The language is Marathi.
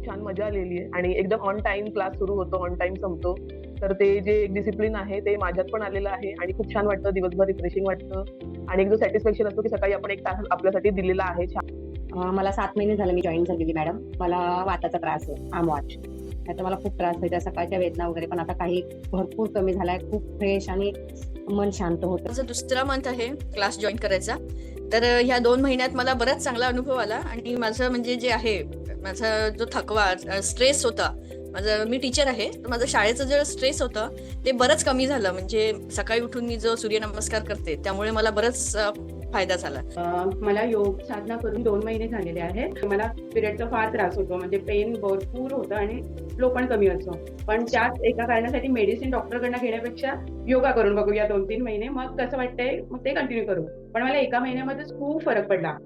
खूप छान मजा आलेली आहे आणि एकदम ऑन टाईम क्लास सुरू होतो, ऑन टाईम संपतो. तर ते जे एक डिसिप्लिन आहे ते माझ्यात पण आलेलं आहे आणि खूप छान वाटतं, दिवसभर रिफ्रेशिंग वाटतं आणि एक जो सॅटिस्फॅक्शन असतो, की सकाळी आपण 1 तास आपल्यासाठी दिलेला आहे. छान. मला 7 महिने झाले मी जॉईन झालेली मॅडम. मला वाताचा त्रास आहे, आमवाच. नाहीतर मला खूप त्रास व्हायचा सकाळच्या वेदना वगैरे, पण आता काही भरपूर कमी झालाय. खूप फ्रेश आणि मन शांत होतं. माझा दुसरा मंथ आहे क्लास जॉईन करायचा. तर ह्या 2 महिन्यात मला बराच चांगला अनुभव आला आणि माझं म्हणजे जे आहे, माझा जो थकवा, स्ट्रेस होता. मी टीचर आहे, तर माझं शाळेचं जे स्ट्रेस होतं ते बरंच कमी झालं. म्हणजे सकाळी उठून मी जो सूर्यनमस्कार करते त्यामुळे मला बराच फायदा झाला. मला योग साधना करून 2 महिने झालेले आहेत. मला पिरियडचा फार त्रास होतो, म्हणजे पेन भरपूर होतं आणि फ्लो पण कमी असतो. पण त्याच एका कारणासाठी मेडिसिन डॉक्टरकडनं घेण्यापेक्षा योगा करून बघूया 2-3 महिने. मग कसं वाटतंय, मग ते कंटिन्यू करू. पण मला एका महिन्यामध्येच खूप फरक पडला.